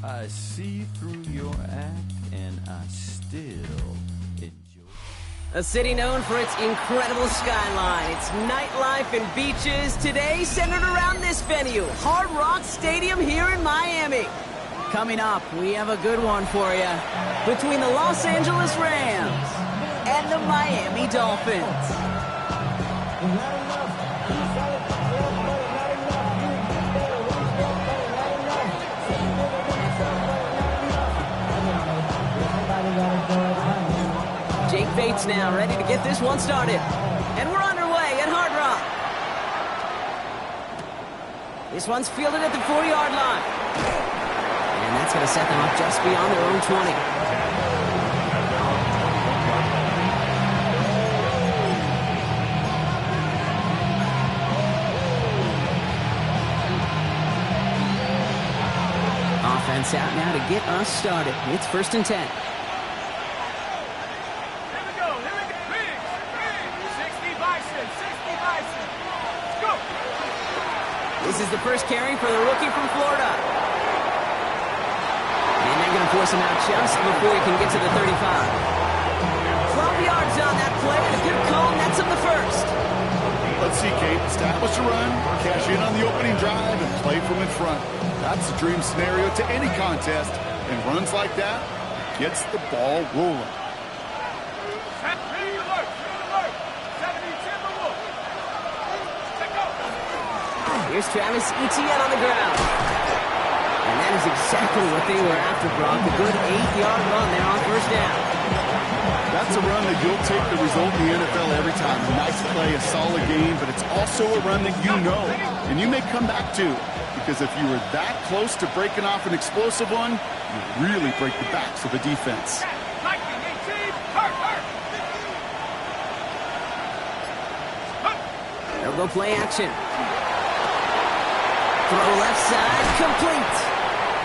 I see through your act, and I still enjoy. A city known for its incredible skyline, its nightlife and beaches, today centered around this venue, Hard Rock Stadium here in Miami. Coming up, we have a good one for you. Between the Los Angeles Rams and the Miami Dolphins. Jake Bates now ready to get this one started. And we're underway at Hard Rock. This one's fielded at the 40-yard line. And that's going to set them up just beyond their own 20. Offense out now to get us started. It's 1st and 10. This is the first carry for the rookie from Florida. And they're going to force him out just before he can get to the 35. 12 yards on that play, and a good call, and that's him the first. Let's see, Kate. Establish a run, cash in on the opening drive, and play from in front. That's the dream scenario to any contest, and runs like that gets the ball rolling. Here's Travis Etienne on the ground. And that is exactly what they were after, Brock. A good 8-yard run there on 1st down. That's a run that you'll take the result in the NFL every time. A nice play, a solid game, but it's also a run that you know, and you may come back to. Because if you were that close to breaking off an explosive one, you really break the backs of a defense. They'll go play action. Throw left side, complete.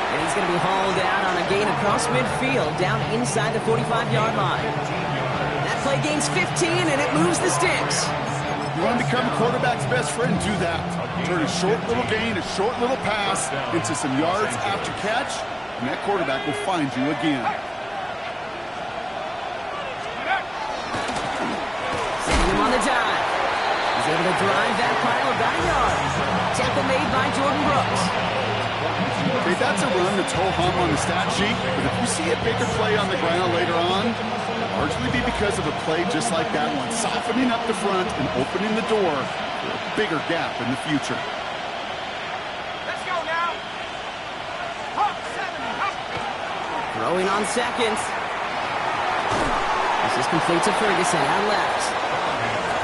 And he's going to be hauled out on a gain across midfield, down inside the 45-yard line. That play gains 15, and it moves the sticks. You want to become a quarterback's best friend, do that. Turn a short little gain, a short little pass into some yards after catch, and that quarterback will find you again. Sending him on the dive. He's able to drive that pile about a yard. Tackle made by Jordan Brooks. Okay, that's a run that's ho-hum on the stat sheet, but if you see a bigger play on the ground later on, it'll largely be because of a play just like that one, softening up the front and opening the door for a bigger gap in the future. Let's go now. Hop 7, hop. Throwing on seconds. This is complete to Ferguson out left.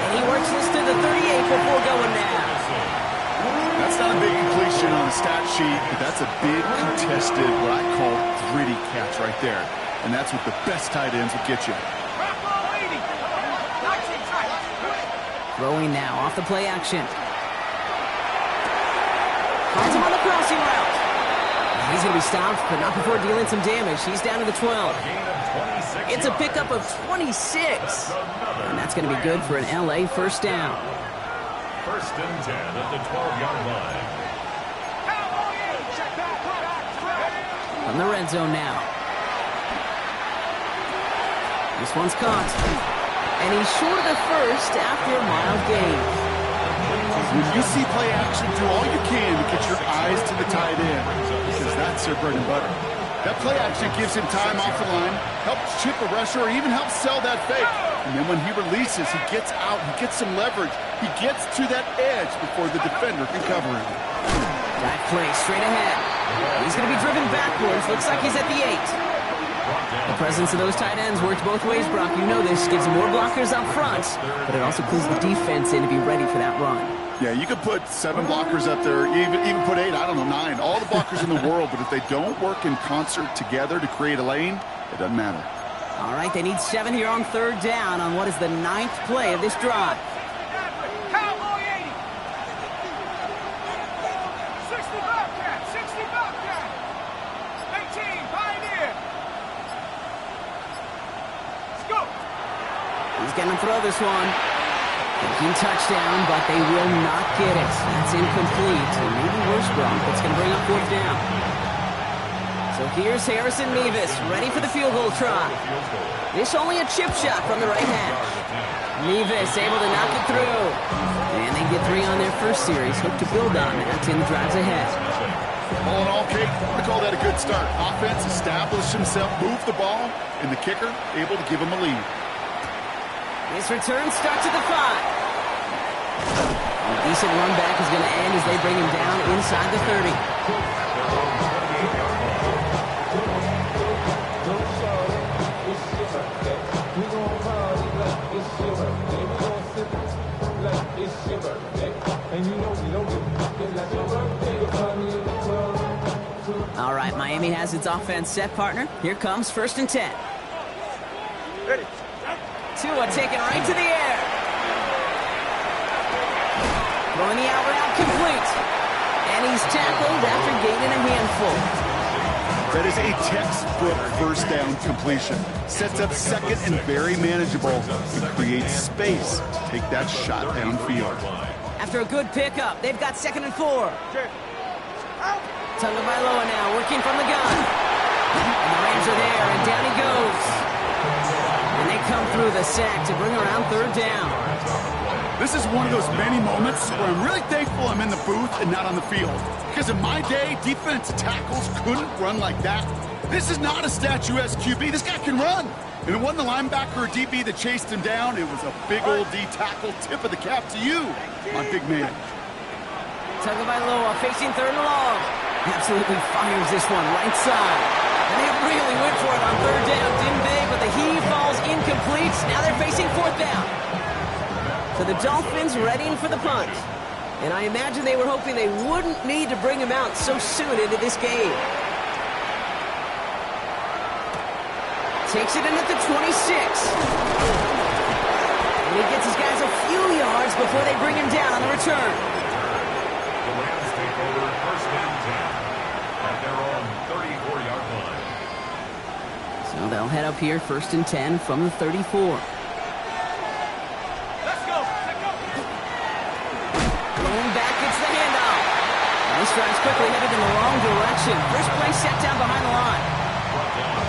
And he works this to the 38 before going now. That's not a big completion on the stat sheet, but that's a big contested, what I call gritty catch right there. And that's what the best tight ends will get you. Throwing now off the play action. Finds him on the crossing route. He's going to be stopped, but not before dealing some damage. He's down to the 12. It's a pickup of 26. And that's going to be good for an LA 1st down. 1st and 10 at the 12-yard line. From the red zone now. This one's caught. And he's short of the first after a mild gain. When you see play action, do all you can to get your eyes to the tight end, because that's their bread and butter. That play action gives him time off the line, helps chip a rusher, or even helps sell that fake. And then when he releases, he gets out, he gets some leverage. He gets to that edge before the defender can cover him. That play straight ahead. He's going to be driven backwards. Looks like he's at the 8. The presence of those tight ends works both ways, Brock. You know this. Gives more blockers up front, but it also clues the defense in to be ready for that run. Yeah, you could put 7 blockers up there, even put 8, I don't know, 9. All the blockers in the world, but if they don't work in concert together to create a lane, it doesn't matter. All right, they need 7 here on 3rd down on what is the 9th play of this drive. Cowboy 80. 60 Bobcat, 60 Bobcat. 18, Pioneer. Let's go. He's going to throw this one. Thinking touchdown, but they will not get it. That's incomplete. And maybe worse, Brock. It's going to bring up fourth down. So here's Harrison Mevis, ready for the field goal try. This only a chip shot from the right hash. Mevis able to knock it through. And they get 3 on their first series. Hope to build on that in the drives ahead. All in all, Kate, I call that a good start. Offense established himself, moved the ball, and the kicker able to give him a lead. This return starts at the 5. A decent run back is going to end as they bring him down inside the 30. All right, Miami has its offense set, partner. Here comes 1st and 10. Ready. Tua taken right to the air. Throwing the out route complete. And he's tackled after gaining a handful. That is a textbook first down completion. Sets up second and very manageable and creates space to take that shot downfield. After a good pickup, they've got 2nd and 4. Tagovailoa now working from the gun. And the Rams are there, and down he goes. And they come through the sack to bring around 3rd down. This is one of those many moments where I'm really thankful I'm in the booth and not on the field. Because in my day, defensive tackles couldn't run like that. This is not a statuesque QB. This guy can run. And it wasn't the linebacker or DB that chased him down. It was a big old D tackle. Tip of the cap to you, my big man. Tagovailoa facing 3rd and long. Absolutely fires this one right side. And they really went for it on 3rd down, didn't they? But the heave falls incomplete. Now they're facing 4th down. So the Dolphins readying for the punt. And I imagine they were hoping they wouldn't need to bring him out so soon into this game. Takes it in at the 26. And he gets his guys a few yards before they bring him down on the return. The Rams take over 1st and 10 at their own 34-yard line. So they'll head up here 1st and 10 from the 34. This drive's quickly headed in the wrong direction. First play set down behind the line.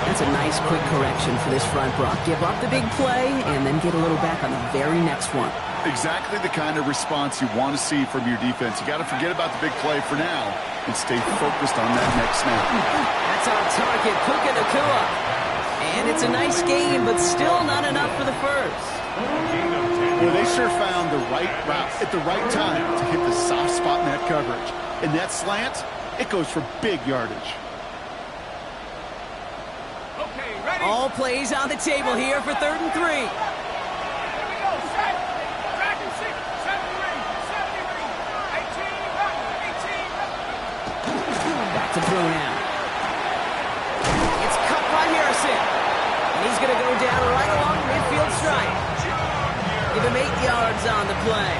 That's a nice quick correction for this front, Brock. Give up the big play and then get a little back on the very next one. Exactly the kind of response you want to see from your defense. You got to forget about the big play for now and stay focused on that next snap. That's our target, Puka Nacua. And it's a nice game, but still not enough for the first. Well, they sure found the right route at the right time to hit the soft spot in that coverage. And that slant, it goes for big yardage. Okay, ready? All plays on the table here for 3rd and 3. Here we go, set. Track and 6, 73, 18, 18. Back to throw now. It's cut by Harrison. And he's going to go down right along the midfield stripe. Give him 8 yards on the play.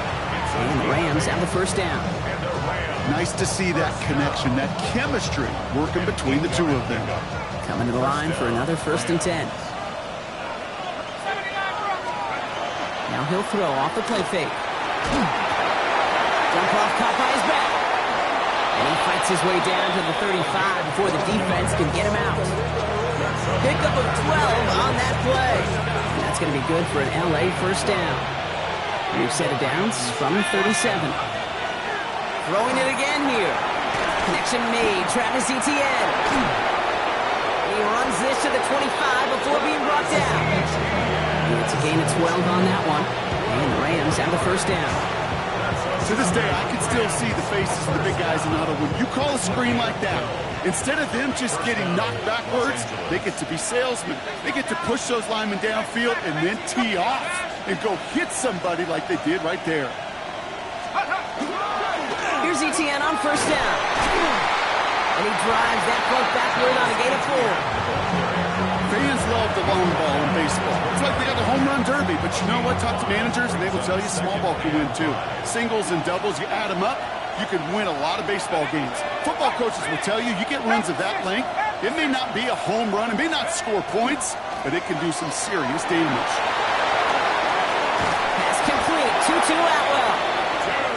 And the Rams have the 1st down. Nice to see that connection, that chemistry working between the two of them. Coming to the line for another 1st and 10. Now he'll throw off the play fake. Jump off caught by his back. And he fights his way down to the 35 before the defense can get him out. Pickup of 12 on that play. And that's going to be good for an LA 1st down. New set of downs from 37. Throwing it again here. Connection made. Travis Etienne. He runs this to the 25 before being brought down. It's a gain of 12 on that one. And the Rams have the 1st down. To this day, I can still see the faces of the big guys in huddle. When you call a screen like that, instead of them just getting knocked backwards, they get to be salesmen. They get to push those linemen downfield and then tee off and go hit somebody like they did right there. Here's Etienne on 1st down. And he drives that front backward on a gain of 4. Fans love the long ball in baseball. It's like they got the home run derby, but you know what? Talk to managers and they will tell you small ball can win too. Singles and doubles, you add them up, you can win a lot of baseball games. Football coaches will tell you, you get runs of that length, it may not be a home run, it may not score points, but it can do some serious damage. Pass complete. 2-2 Atwell.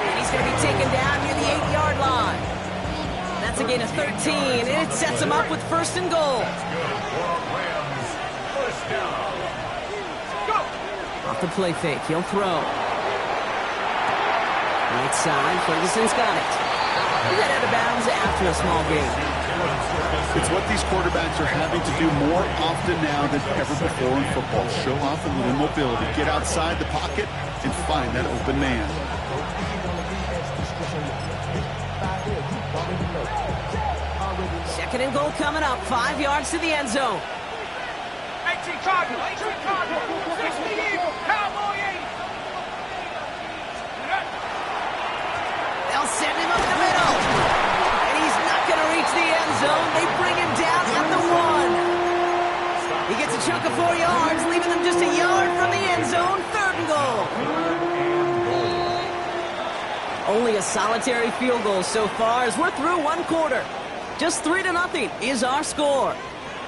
And he's going to be taken down near the 8-yard line. That's a gain of 13, and it sets him up with first and goal. Off the play fake, he'll throw. Right side, Ferguson's got it. He got out of bounds after a small gain. It's what these quarterbacks are having to do more often now than ever before in football. Show off a little mobility, get outside the pocket, and find that open man. Second and goal coming up, 5 yards to the end zone. 18 Cardinal, 60 Eagle, Cowboy 80. They'll send him up the middle. And he's not going to reach the end zone. They bring him down at the 1. He gets a chunk of 4 yards, leaving them just a yard from the end zone. Third and goal. Only a solitary field goal so far as we're through one quarter. Just 3-0 is our score.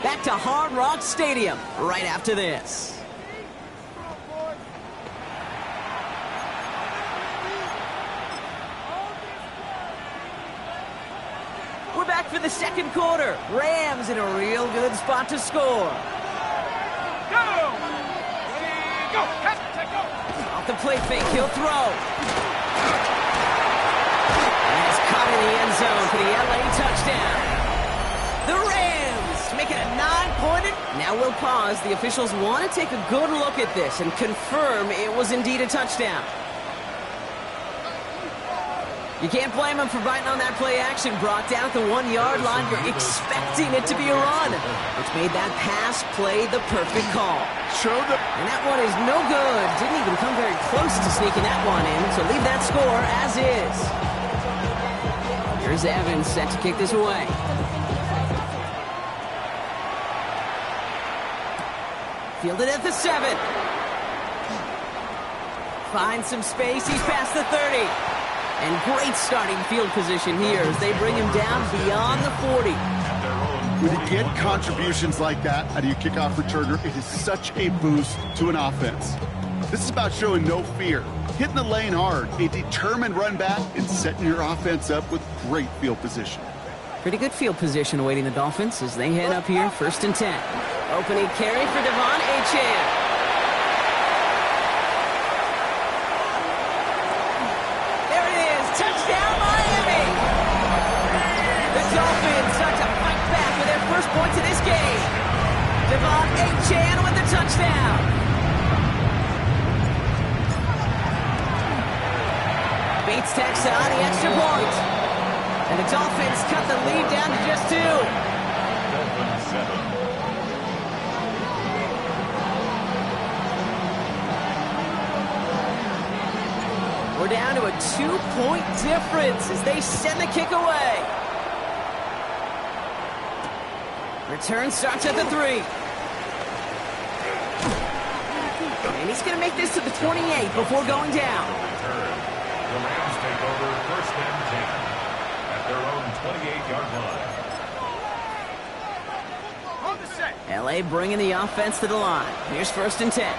Back to Hard Rock Stadium right after this. We're back for the second quarter. Rams in a real good spot to score. Go! Go! Go! Off the play fake, he'll throw. And it's caught in the end zone for the LA touchdown. The Rams make it a 9-pointer. Now we'll pause. The officials want to take a good look at this and confirm it was indeed a touchdown. You can't blame him for biting on that play action. Brought down at the 1-yard line. You're expecting it to be a run, which made that pass play the perfect call. And that one is no good. Didn't even come very close to sneaking that one in, so leave that score as is. Here's Evans set to kick this away. Fielded at the 7. Finds some space. He's past the 30. And great starting field position here as they bring him down beyond the 40. When you get contributions like that out of your kickoff returner, it is such a boost to an offense. This is about showing no fear, hitting the lane hard, a determined run back, and setting your offense up with great field position. Pretty good field position awaiting the Dolphins as they head up here, 1st and 10. Opening carry for Devon Achane. Touchdown, Miami! The Dolphins start to fight back with their first points of this game. Devon Achane with the touchdown. Bates tacks on the extra point. And the Dolphins cut the lead down to just 2. Dolphins 7. We're down to a 2-point difference as they send the kick away. Return starts at the 3. And he's going to make this to the 28 before going down. Return. The Rams take over 1st and 10 at their own 28-yard line. On the set. LA bringing the offense to the line. Here's 1st and 10.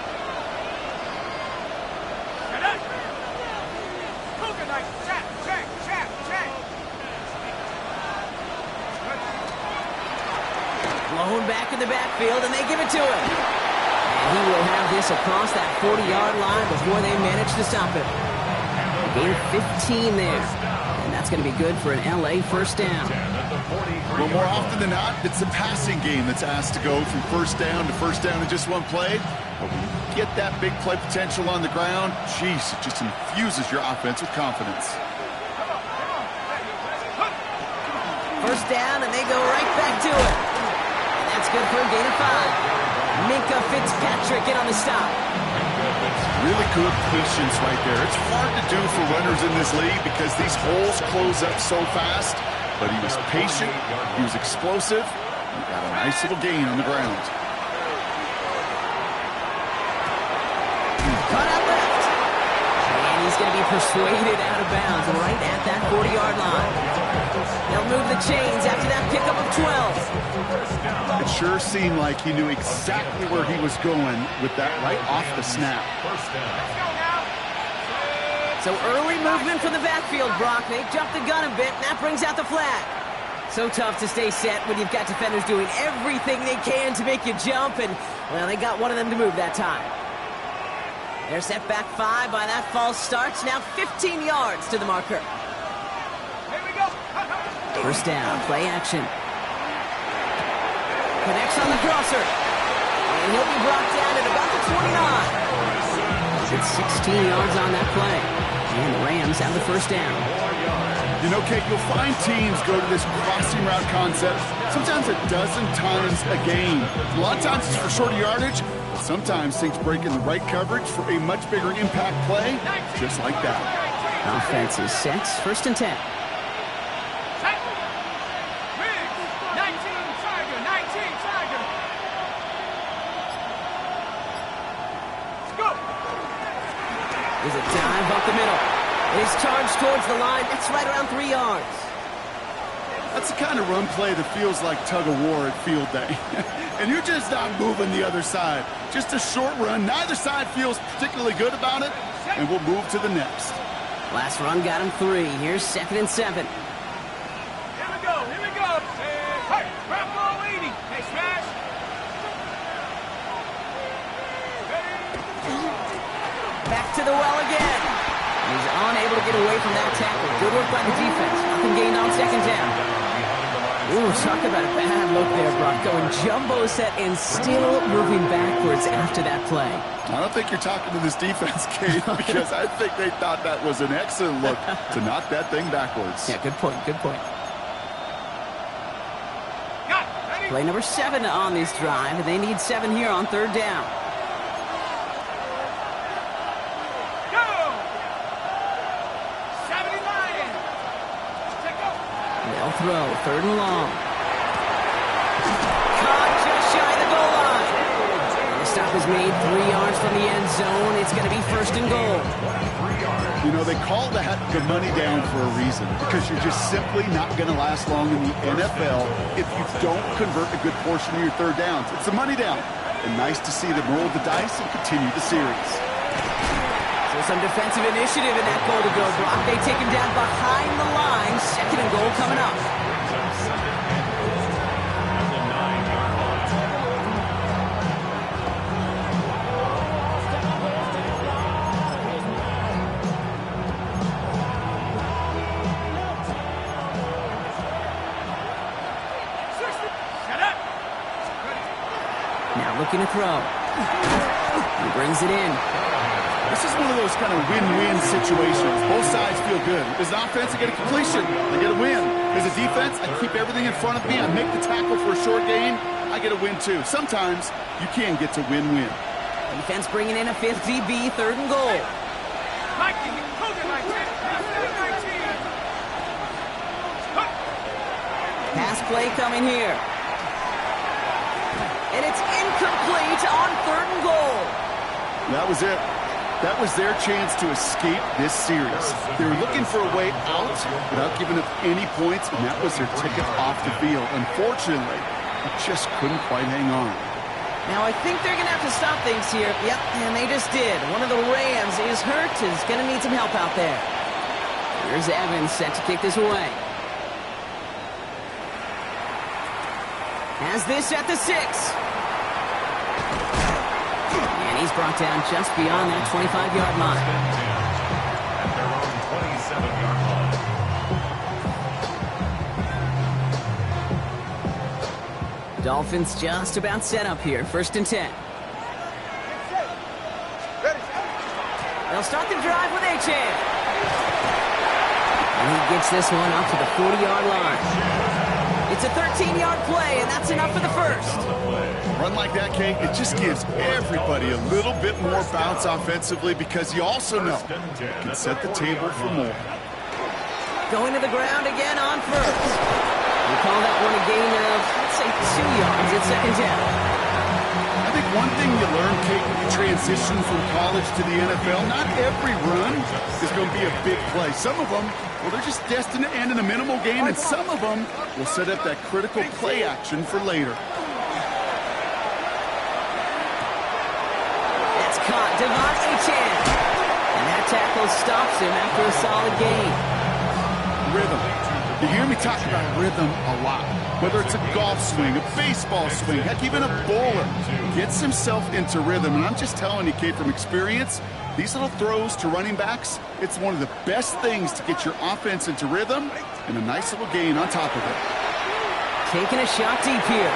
Blown back in the backfield, and they give it to him. And he will have this across that 40-yard line before they manage to stop him. Gain of 15 there. And that's going to be good for an LA first down. Well, more often than not, it's the passing game that's asked to go from first down in just one play. But when you get that big play potential on the ground, geez, it just infuses your offense with confidence. First down, and they go right back to it. And that's good for a gain of 5. Minka Fitzpatrick in on the stop. Really good patience right there. It's hard to do for runners in this league because these holes close up so fast. But he was patient, he was explosive, he got a nice little gain on the ground. Cut out left. And he's going to be persuaded out of bounds right at that 40-yard line. They'll move the chains after that pickup of 12. It sure seemed like he knew exactly where he was going with that right off the snap. First down. Let's go now. So early movement from the backfield, Brock. They jumped the gun a bit, and that brings out the flag. So tough to stay set when you've got defenders doing everything they can to make you jump, and, well, they got one of them to move that time. They're set back 5 by that false start. Now 15 yards to the marker. Here we go. First down, play action. Connects on the crosser. And he'll be brought down at about the 29. It's 16 yards on that play. And the Rams have the first down. You know, Kate, you'll find teams go to this crossing route concept sometimes a dozen times a game. A lot of times it's for shorter yardage. Sometimes things break in the right coverage for a much bigger impact play, just like that. Offense is set. First and 10. Set. Riggs. 19 Tiger. 19 Tiger. Let's go. There's a dive up the middle. He's charged towards the line. That's right around 3 yards. That's the kind of run play that feels like tug-of-war at field day. And you're just not moving the other side. Just a short run. Neither side feels particularly good about it, and we'll move to the next. Last run got him 3. Here's 2nd and 7. Here we go. Here we go. Hey, grab ball 80. Hey, smash. Back to the well again. He's unable to get away from that tackle. Good work by the defense. Nothing gained on 2nd down. Ooh, talk about a bad look there, Brock. Going jumbo set and still moving backwards after that play. I don't think you're talking to this defense, Kate, because I think they thought that was an excellent look to knock that thing backwards. Yeah, good point, good point. Got it. Ready? Play number 7 on this drive, and they need 7 here on 3rd down. Go. 70 Lions. Check out. They'll throw, 3rd and long. Caught just shy of the goal line. The stop is made 3 yards from the end zone. It's going to be 1st and goal. You know, they call that the money down for a reason, because you're just simply not going to last long in the NFL if you don't convert a good portion of your 3rd downs. It's a money down. And nice to see them roll the dice and continue the series. So some defensive initiative in that goal to go, Brock. They take him down behind the line. 2nd and goal coming up. Now looking to throw. He brings it in. This is one of those kind of win-win situations. Both sides feel good. As an offense, I get a completion. I get a win. As a defense, I keep everything in front of me. I make the tackle for a short gain. I get a win, too. Sometimes you can get to win-win. Defense bringing in a 5th DB, 3rd and goal. Mikey, hold it like that. 19. Pass play coming here. And it's incomplete on 3rd and goal. That was it. That was their chance to escape this series. They were looking for a way out without giving up any points, and that was their ticket off the field. Unfortunately, they just couldn't quite hang on. Now, I think they're going to have to stop things here. Yep, and they just did. One of the Rams is hurt, is going to need some help out there. Here's Evans set to kick this away. Has this at the 6. And he's brought down just beyond that 25-yard line. At their own 27-yard line. Dolphins just about set up here. 1st and 10. They'll start the drive with Achane. And he gets this one up to the 40-yard line. It's a 13-yard play, and that's enough for the 1st. Run like that, Kate, it just gives everybody a little bit more bounce offensively, because you also know you can set the table for more. Going to the ground again on 1st. We call that one a gain of, let's say, 2 yards at 2nd down. I think one thing you learn, Kate, when you transition from college to the NFL, not every run is going to be a big play. Some of them, well, they're just destined to end in a minimal gain, and some of them will set up that critical play action for later. It's caught. Devon Achane. And that that tackle stops him after a solid gain. Rhythm. You hear me talk about rhythm a lot. Whether it's a golf swing, a baseball swing, heck, even a bowler gets himself into rhythm. And I'm just telling you, Kate, from experience, these little throws to running backs, it's one of the best things to get your offense into rhythm and a nice little gain on top of it. Taking a shot deep here.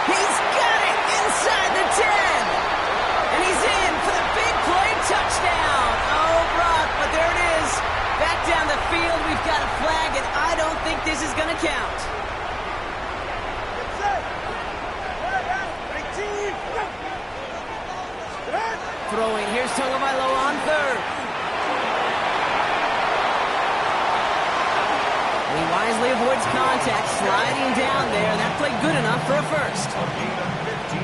He's got it inside the 10. And he's in for the big play touchdown. Oh, Brock, but there it is. Back down the field, we've got a flag, and I don't think this is going to count. Throwing, here's Tagovailoa on third. He wisely avoids contact, sliding down there. That played good enough for a first.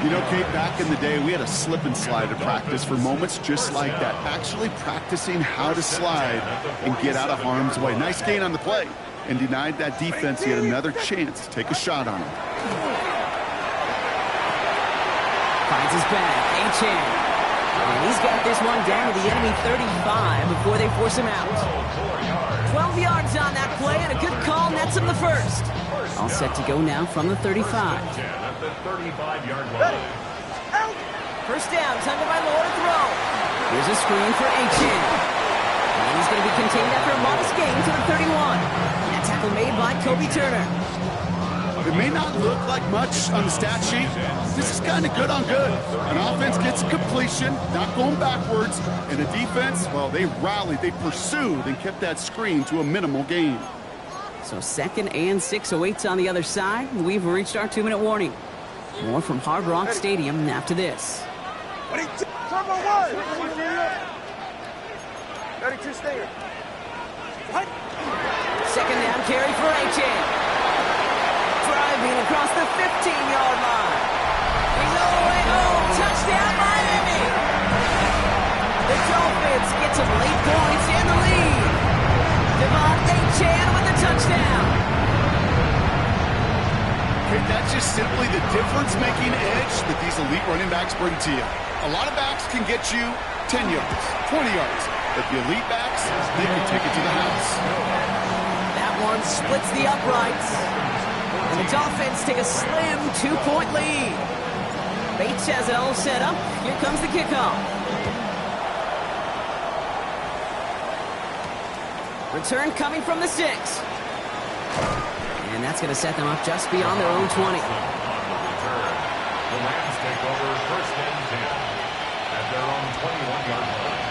You know, Kate, back in the day, we had a slip and slide at practice for moments just like that. Actually practicing how to slide and get out of harm's way. Nice gain on the play, and denied that defense yet another chance to take a shot on him. Finds his back, A-Chan. And he's got this one down to the enemy 35 before they force him out. 12 yards on that play, and a good call nets him the first. All set to go now from the 35. At the 35-yard line. First down, Tagovailoa to throw. Here's a screen for A-Chan. And he's going to be contained after a modest gain to the 31. That tackle made by Kobe Turner. It may not look like much on the stat sheet. This is kind of good on good. An offense gets a completion, not going backwards, and a defense, well, they rallied, they pursued, and kept that screen to a minimal gain. So 2nd and 6 awaits on the other side. We've reached our 2-minute warning. More from Hard Rock Stadium after this. 32 stinger. Second down carry for A-Chan. Driving across the 15-yard line. He's all the way home. Touchdown, Miami. The Dolphins get some late points and the lead. Devon A-Chan with the touchdown. Okay, that's just simply the difference-making edge that these elite running backs bring to you. A lot of backs can get you 10 yards, 20 yards, but the elite backs, they can take it to the house. That one splits the uprights. And the Dolphins take a slim 2-point lead. Bates has it all set up. Here comes the kickoff. Return coming from the 6. And that's going to set them up just beyond their own 20. The Rams take over first and 10 at their own 21-yard line.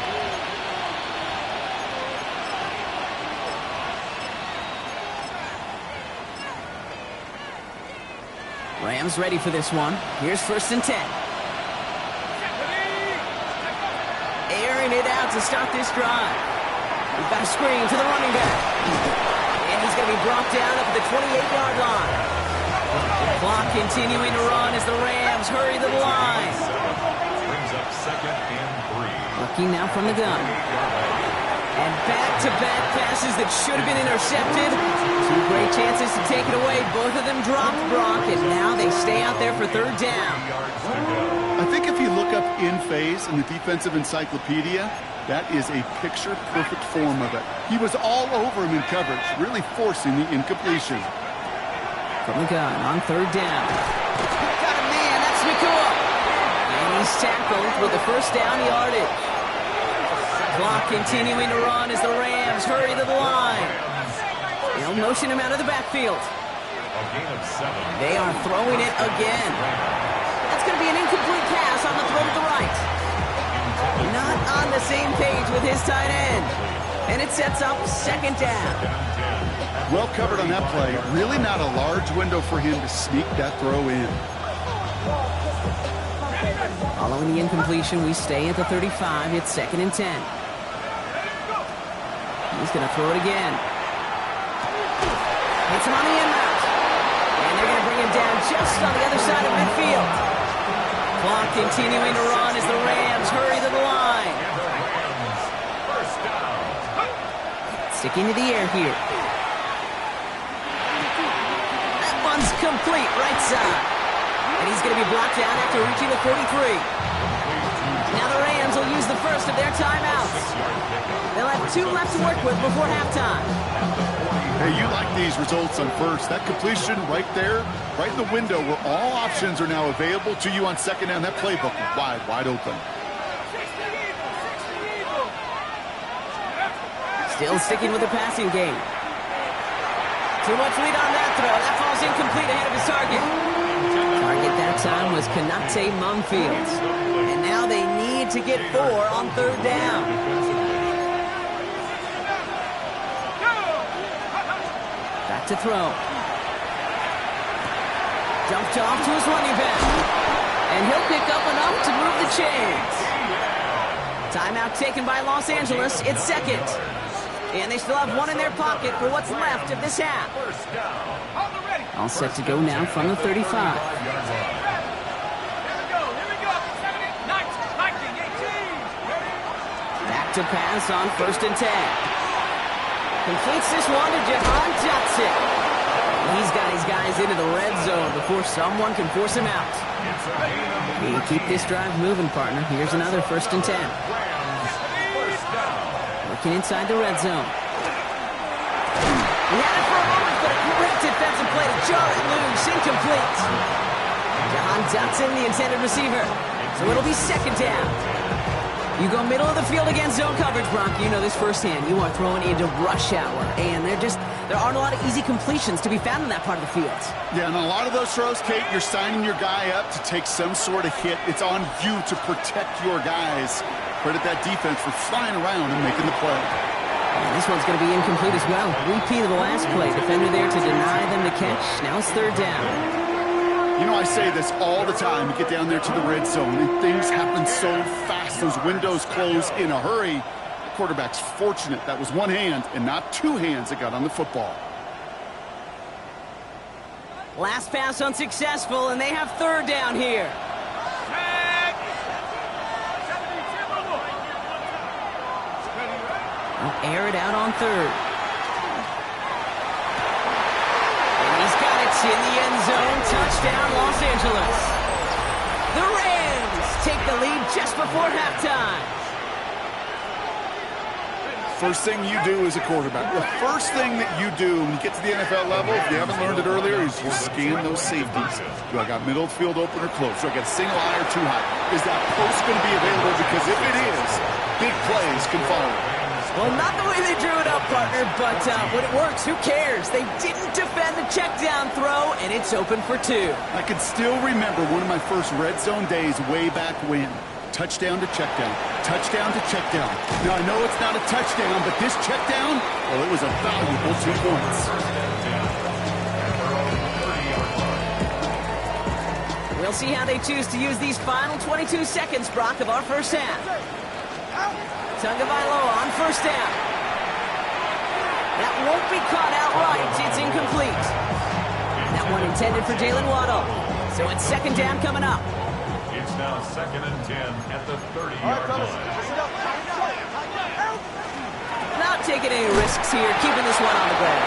Rams ready for this one. Here's 1st and 10. Airing it out to start this drive. We've got a screen to the running back. And he's going to be brought down up at the 28-yard line. The clock continuing to run as the Rams hurry to the line. Brings up 2nd and 3. Looking now from the gun. And back-to-back passes that should have been intercepted. 2 great chances to take it away. Both of them dropped, Brock, and now they stay out there for 3rd down. I think if you look up in phase in the defensive encyclopedia, that is a picture-perfect form of it. He was all over him in coverage, really forcing the incompletion. From the gun on 3rd down. Got a man, that's Nakua. And he's tackled with the first down yardage. Clock continuing to run as the Rams hurry to the line. They'll motion him out of the backfield. A gain of 7. They are throwing it again. That's going to be an incomplete pass on the throw to the right. Not on the same page with his tight end. And it sets up 2nd down. Well covered on that play. Really not a large window for him to sneak that throw in. Following the incompletion, we stay at the 35. It's 2nd and 10. He's going to throw it again. Hits him on the end route. And they're going to bring him down just on the other side of midfield. Clock continuing to run as the Rams hurry to the line. Sticking to the air here. That one's complete, right side. And he's going to be blocked down after reaching the 43. Now the Rams will use the 1st first of their timeouts. They'll have 2 left to work with before halftime. Hey, you like these results on first. That completion right there, right in the window where all options are now available to you on second down. That playbook is wide open. Still sticking with the passing game. Too much lead on that throw. That falls incomplete ahead of his target. Target that time was Kanate Mumfield. And now they need to get 4 on third down. Back to throw. Dumped off to his running back. And he'll pick up enough to move the chains. Timeout taken by Los Angeles. It's second. And they still have 1 in their pocket for what's left of this half. All set to go now from the 35. Here we go. 18. Back to pass on first and 10. Completes this one to Jahan Dotson. He's got his guys into the red zone before someone can force him out. You keep this drive moving, partner. Here's another first and 10. Looking inside the red zone. He had it for a moment, but a great defensive play to jar it loose. Incomplete. Jahan Dotson, the intended receiver. So it'll be second down. You go middle of the field against zone coverage, Brock. You know this firsthand. You are throwing into rush hour. And there aren't a lot of easy completions to be found in that part of the field. Yeah, and a lot of those throws, Kate, you're signing your guy up to take some sort of hit. It's on you to protect your guys. Credit that defense for flying around and making the play. And this one's going to be incomplete as well. Repeat of the last play. Defender there to deny them the catch. Now it's third down. You know, I say this all the time. You get down there to the red zone, and things happen so fast. Those windows close in a hurry. The quarterback's fortunate that was one hand and not 2 hands that got on the football. Last pass unsuccessful, and they have third down here. They'll air it out on third. And he's got it in the end zone. Touchdown, Los Angeles. The Rams take the lead just before halftime. First thing you do as a quarterback, the first thing that you do when you get to the NFL level, if you haven't learned it earlier, is you scan those safeties. Do I got middle field open or close? Do I got a single high or 2 high? Is that post going to be available? Because if it is, big plays can follow. Well, not the way they drew it up, partner, but when it works, who cares? They didn't defend the check down throw, and it's open for 2. I can still remember one of my first red zone days way back when. Touchdown to check down. Touchdown to check down. Now, I know it's not a touchdown, but this check down, well, it was a valuable 2 points. We'll see how they choose to use these final 22 seconds, Brock, of our first half. Tagovailoa on first down. That won't be caught outright. It's incomplete. That one intended for Jalen Waddle. So it's second down coming up. It's now second and 10 at the 30-yard line. Not taking any risks here, keeping this one on the ground.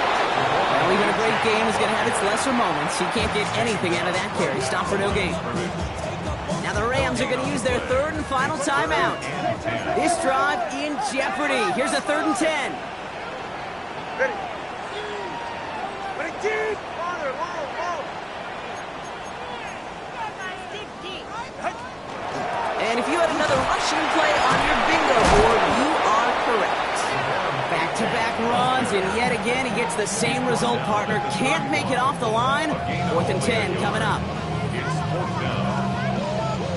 Well, even a great game is going to have its lesser moments. You can't get anything out of that carry. Stop for no gain. Now the Rams are going to use their third and final timeout. This drive in jeopardy. Here's a 3rd and 10. Ready. Deep. And if you had another rushing play on your bingo board, you are correct. Back-to-back runs, and yet again he gets the same result, partner. Can't make it off the line. 4th and 10 coming up.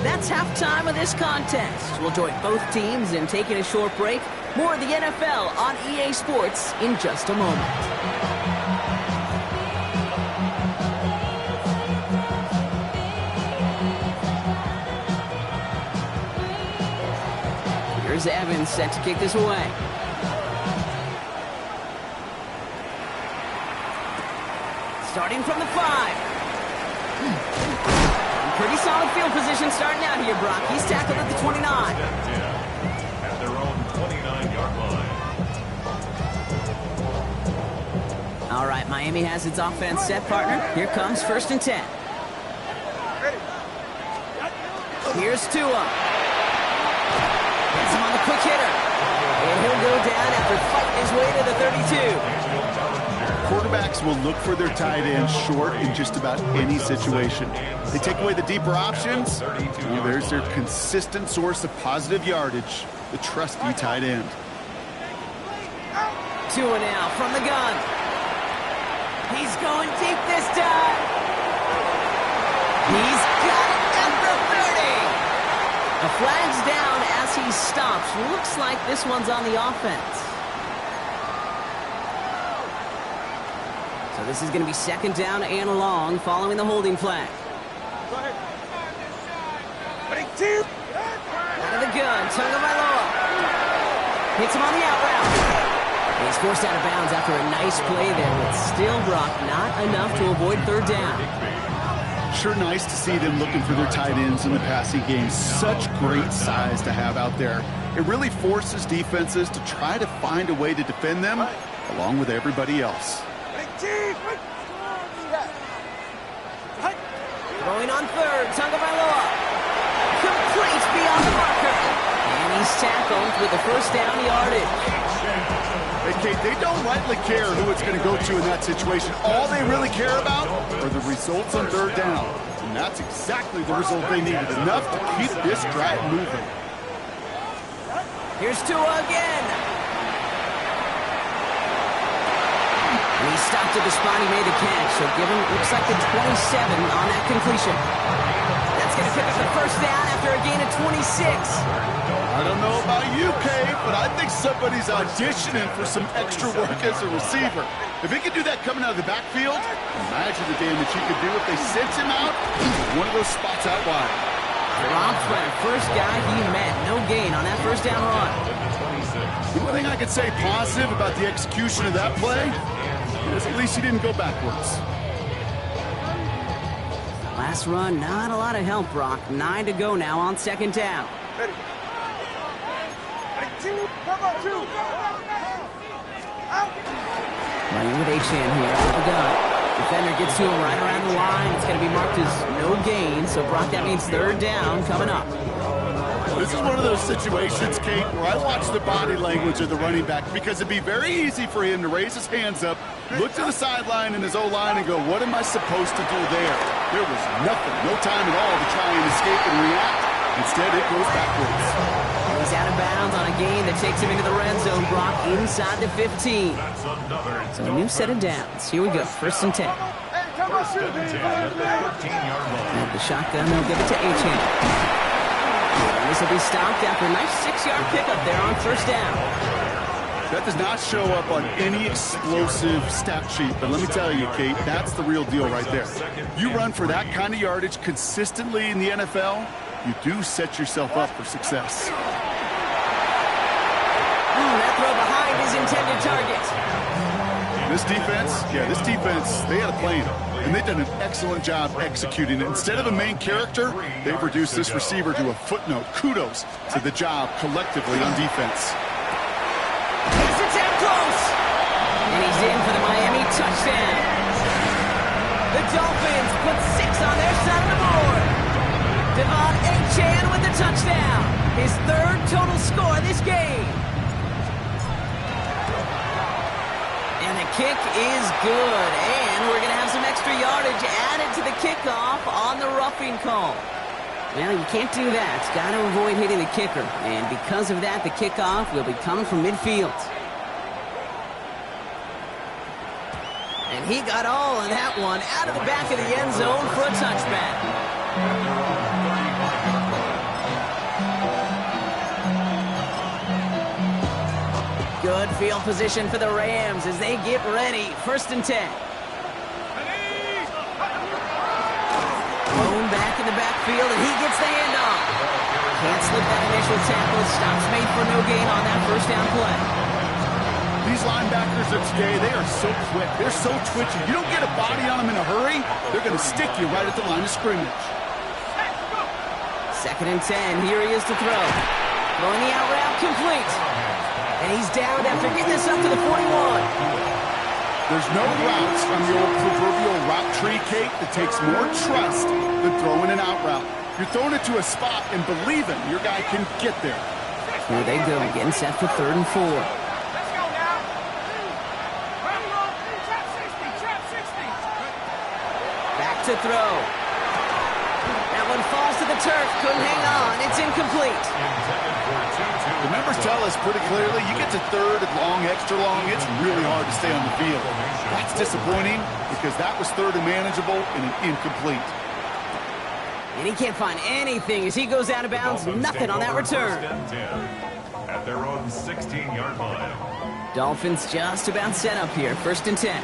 That's halftime of this contest. We'll join both teams in taking a short break. More of the NFL on EA Sports in just a moment. Here's Evans set to kick this away. Starting from the 5. Pretty solid field position starting out here, Brock. He's tackled at the 29. At their own 29-yard line. All right, Miami has its offense set, partner. Here comes 1st and 10. Here's Tua. Gets him on the quick hitter. And he'll go down after fighting his way to the 32. Quarterbacks will look for their tight end short in just about any situation. They take away the deeper options. Well, there's their consistent source of positive yardage, the trusty tight end. 2 and out from the gun. He's going deep this time. He's got it at the 30. A flag's down as he stops. Looks like this one's on the offense. So this is going to be 2nd down and long following the holding flag. Out of the gun, Tagovailoa. Hits him on the out route. He's forced out of bounds after a nice play there, but still, Brock, not enough to avoid 3rd down. Sure nice to see them looking for their tight ends in the passing game. Such great size to have out there. It really forces defenses to try to find a way to defend them along with everybody else. Going on 3rd, Tagovailoa. Complete beyond the marker. And he's tackled with the 1st down yardage. Hey, Kate, they don't rightly care who it's going to go to in that situation. All they really care about are the results on 3rd down. And that's exactly the result they needed. Enough to keep this drive moving. Here's Tua again. And he stopped at the spot he made the catch. So give him, looks like the 27 on that completion. That's going to pick up the 1st down after a gain of 26. I don't know about you, Kate, but I think somebody's auditioning for some extra work as a receiver. If he could do that coming out of the backfield, imagine the damage he could do if they sent him out into one of those spots out wide. Dropped by the first guy he met. No gain on that 1st down run. The only thing I could say positive about the execution of that play is at least he didn't go backwards. Last run, not a lot of help, Brock. 9 to go now on 2nd down. Running with Achane here with the gun. Defender gets to him right around the line. It's going to be marked as no gain. So, Brock, that means 3rd down coming up. This is one of those situations, Kate, where I watch the body language of the running back because it'd be very easy for him to raise his hands up, look to the sideline in his O-line and go, what am I supposed to do there? There was nothing, no time at all to try and escape and react. Instead, it goes backwards. He's out of bounds on a gain that takes him into the red zone, Brock, inside the 15. So a new set of downs. Here we go, 1st and 10. And the shotgun, they'll give it to Achane. This will be stopped after a nice 6-yard pickup there on 1st down. That does not show up on any explosive stat sheet, but let me tell you, Kate, that's the real deal right there. You run for that kind of yardage consistently in the NFL, you do set yourself up for success. That throw behind his intended target. This defense, they had a plan, and they've done an excellent job executing it. Instead of a main character, they've reduced this receiver to a footnote. Kudos to the job collectively on defense. Takes it down close. And he's in for the Miami touchdown. The Dolphins put 6 on their side of the board. Devon Achane with the touchdown. His 3rd total score this game. And the kick is good. And we're going to have some extra yardage added to the kickoff on the roughing call. Well, you can't do that. Got to avoid hitting the kicker. And because of that, the kickoff will be coming from midfield. And he got all of that one out of the back of the end zone for a touchback. Good field position for the Rams as they get ready. 1st and 10. Thrown back in the backfield, and he gets the handoff. Can't slip that initial tackle. Stops made for no gain on that 1st down play. These linebackers of today, they are so quick. They're so twitchy. You don't get a body on them in a hurry, they're going to stick you right at the line of scrimmage. 2nd and 10. Here he is to throw. Throwing the out route complete. And he's down after getting this up to the 41. There's no routes on the old proverbial route tree, Kate, that takes more trust than throwing an out route. You're throwing it to a spot and believing your guy can get there. Here they go, getting set for 3rd and 4. Let's go now. Trap 60. Back to throw. That one falls to the turf. Couldn't hang on. It's incomplete. Intended for 2-2. The numbers tell us pretty clearly, you get to 3rd and long, extra long, it's really hard to stay on the field. That's disappointing because that was 3rd and manageable and an incomplete. And he can't find anything as he goes out of bounds. Nothing on that return. First and 10 at their own 16-yard line. Dolphins just about set up here. 1st and 10.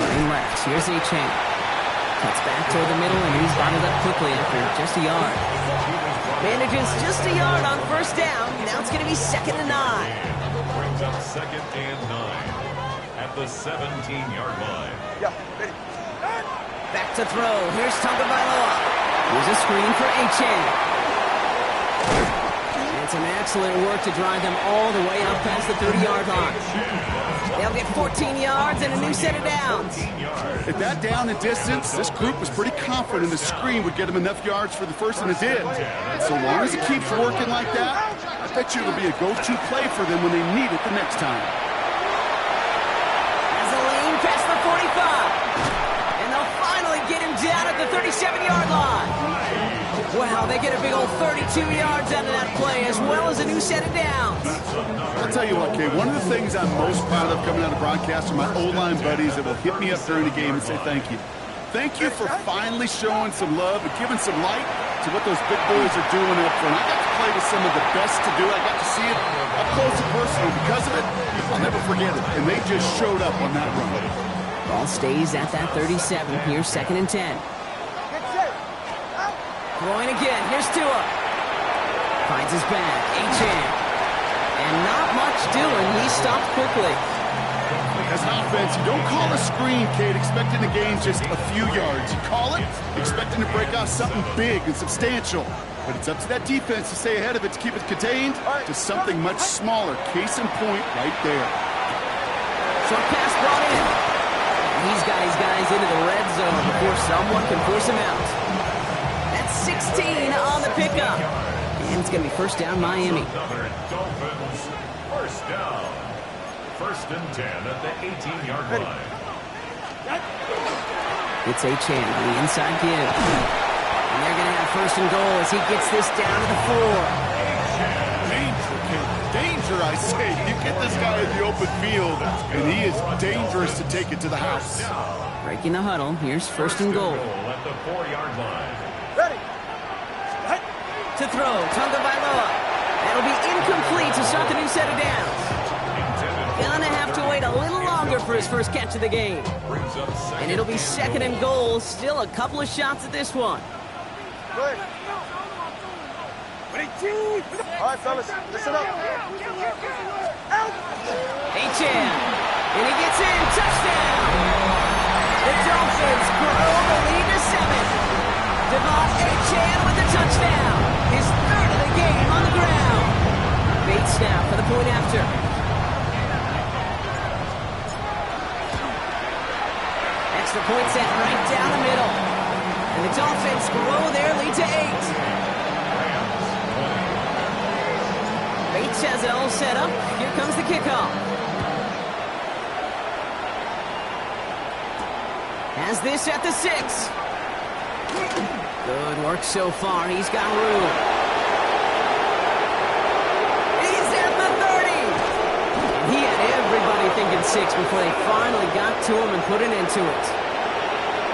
Running left. Here's A-Chain. Cuts back toward the middle, and he's bottled up quickly after just a yard. Manages just a yard on 1st down. Now it's going to be 2nd and 9. Brings up 2nd and 9 at the 17-yard line. Back to throw. Here's Tagovailoa. Here's a screen for A-Chain. And some excellent work to drive them all the way up past the 30-yard line. They'll get 14 yards and a new set of downs. At that down and distance, this group was pretty confident the screen would get them enough yards for the first, and it did. And so long as it keeps working like that, I bet you it'll be a go-to play for them when they need it the next time. As the lane past the 45. And they'll finally get him down at the 37-yard line. Wow, they get a big old 32 yards out of that play, as well as a new set of downs. I'll tell you what, Kay, one of the things I'm most proud of coming out of broadcast are my O-line buddies that will hit me up during the game and say thank you. Thank you for finally showing some love and giving some light to what those big boys are doing up front. I got to play with some of the best to do it. I got to see it up close and personal. Because of it, I'll never forget it. And they just showed up on that run. Ball stays at that 37. Here's 2nd and 10. Throwing again. Here's Tua. Finds his back. A-Chain. And not much doing. He stopped quickly. As an offense, you don't call a screen, Kate, expecting to gain just a few yards. You call it expecting to break off something big and substantial. But it's up to that defense to stay ahead of it, to keep it contained to something much smaller. Case in point right there. Short pass brought in. And he's got his guys into the red zone before someone can force him out. That's 16 on the pickup. And it's going to be 1st down Miami. Dolphins, 1st down. 1st and 10 at the 18-yard line. It's A-Chain on the inside give. And they're going to have 1st and goal as he gets this down to the 4. Danger, Kate. Danger, I say. You get this guy in the open field, and he is dangerous to take it to the house. Breaking the huddle. Here's 1st and goal. At the 4-yard line. To throw, Tagovailoa. That'll be incomplete to start the new set of downs. Gonna have to wait a little longer for his first catch of the game. And it'll be 2nd and goal. Still a couple of shots at this one. All right, fellas, listen up. A-Chan. And he gets in. Touchdown. The Dolphins grow the lead to 7. Devon A-Chan with the touchdown. His 3rd of the game on the ground. Bates now for the point after. Extra point set right down the middle. And the Dolphins grow their lead to 8. Bates has it all set up. Here comes the kickoff. Has this at the 6. Good work so far. He's got room. He's at the 30. He had everybody thinking 6 before they finally got to him and put an end to it.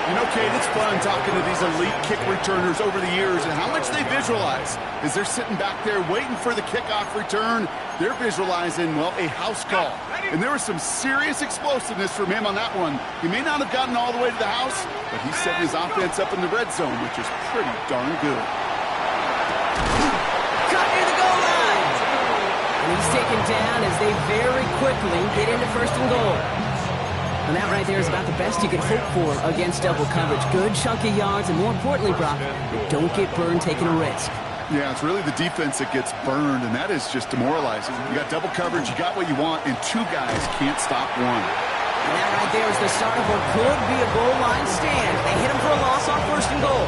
You know, Kate, it's fun talking to these elite kick returners over the years and how much they visualize. As they're sitting back there waiting for the kickoff return, they're visualizing, well, a house call. And there was some serious explosiveness from him on that one. He may not have gotten all the way to the house, but he's setting his offense up in the red zone, which is pretty darn good. Cut near the goal line. And he's taken down as they very quickly get into 1st and goal. And that right there is about the best you can hope for against double coverage. Good chunky yards, and more importantly, Brock, they don't get burned taking a risk. Yeah, it's really the defense that gets burned, and that is just demoralizing. You got double coverage, you got what you want, and 2 guys can't stop one. And that right there is the start of what could be a goal line stand. They hit him for a loss on 1st and goal.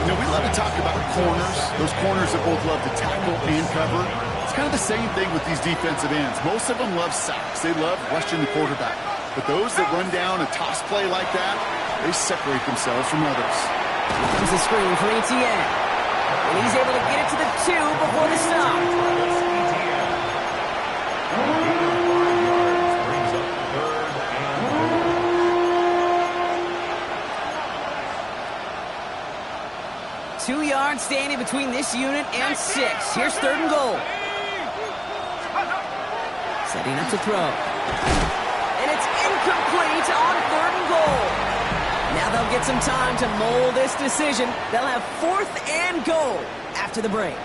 You know, we love to talk about corners, those corners that both love to tackle and cover. It's kind of the same thing with these defensive ends. Most of them love sacks. They love rushing the quarterback. But those that run down a toss play like that, they separate themselves from others. Here comes the screen for ETN. And he's able to get it to the 2 before the stop. Brings up 3rd and 2 yards standing between this unit and 6. Here's 3rd and goal. Setting up to throw. And it's incomplete on 3rd and goal. Now they'll get some time to mold this decision. They'll have 4th and goal after the break.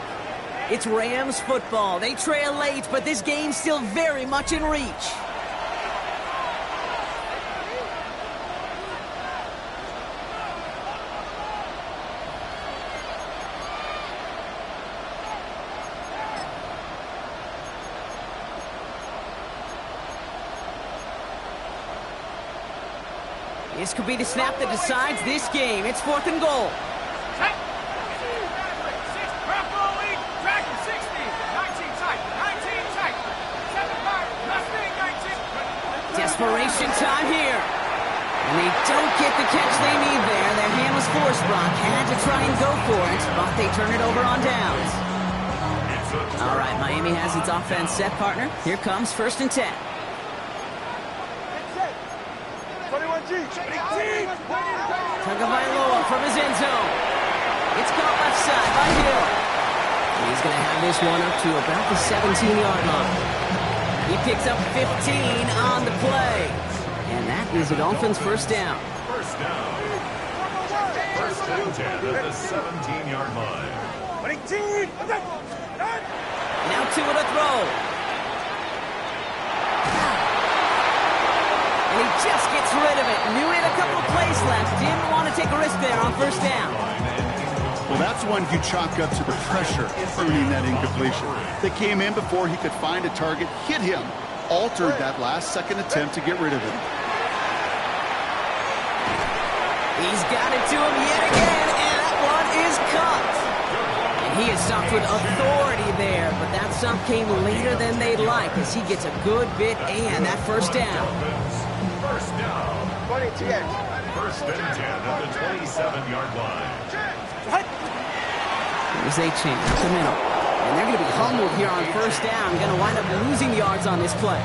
It's Rams football. They trail late, but this game's still very much in reach. This could be the snap that decides this game. It's 4th and goal. Desperation time here. And they don't get the catch they need there. Their hand was forced, Brock. Had to try and go for it, but they turn it over on downs. All right, Miami has its offense set, partner. Here comes 1st and 10. Tagovailoa from his end zone. It's caught left side by Hill. He's going to have this one up to about the 17-yard line. He picks up 15 on the play. And that is a Dolphins 1st down. 1st down. 1st and 10 at the 17-yard line. Now 2 to throw. And he just gets rid of it. Knew he had a couple of plays left. Didn't want to take a risk there on 1st down. Well, that's one you chalk up to the pressure earning that incompletion. They came in before he could find a target, hit him, altered that last-second attempt to get rid of him. He's got it to him yet again, and that one is caught. And he is stopped with authority there, but that stop came later than they'd like as he gets a good bit and that 1st down. 1st down. 1st and 10 at the 27-yard line. Here's a change up the middle. And they're going to be humbled here on 1st down. Going to wind up losing yards on this play.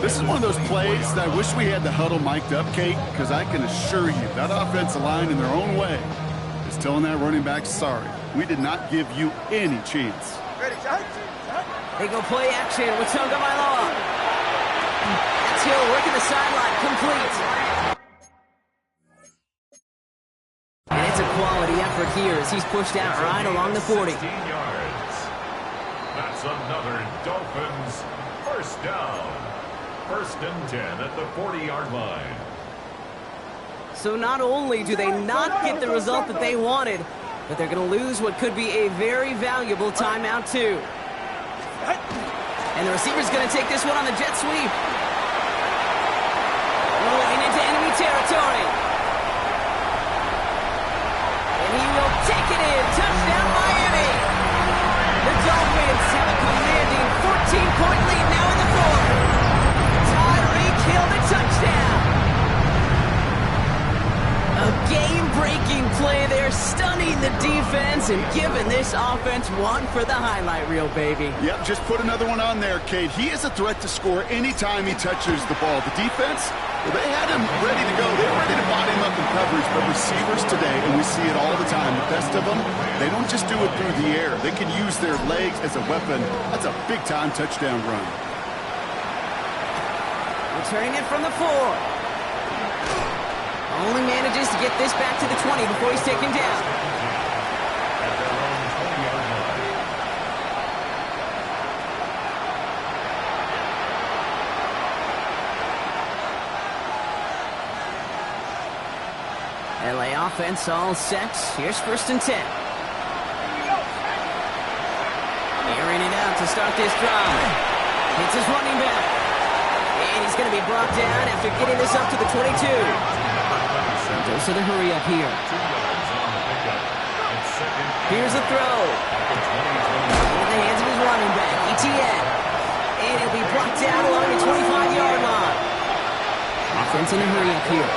This is one of those plays that I wish we had the huddle mic'd up, Kate, because I can assure you that offensive line in their own way is telling that running back, sorry, we did not give you any chance. They go play action with Tagovailoa. That's Hill working the sideline, complete. And it's a quality effort here as he's pushed out right along the 40. 16 yards. That's another Dolphins 1st down. 1st and 10 at the 40-yard line. So not only do they not get the result that they wanted, but they're going to lose what could be a very valuable timeout too. And the receiver's going to take this one on the jet sweep. Rolling into enemy territory. And he will take it in. Touchdown, Miami. The Dolphins have a commanding 14-point lead now in the 4th. Tyreek Hill, the touchdown. A game-breaking play there, stunning the defense and giving this offense one for the highlight reel, baby. Yep, just put another one on there, Kate. He is a threat to score anytime he touches the ball. The defense, well, they had him ready to go. They were ready to body him up in coverage, but receivers today, and we see it all the time, the best of them, they don't just do it through the air. They can use their legs as a weapon. That's a big-time touchdown run. Returning it from the 4. Only manages to get this back to the 20 before he's taken down. At their own 20-yard line. LA offense all set. Here's 1st and 10. Airing it out to start this drive. It's his running back. And he's going to be be brought down after getting this up to the 22. Goes to the hurry up here. Here's a throw. In the hands of his running back, ETN. And he'll be brought down along the 25-yard line. Offense in a hurry up here.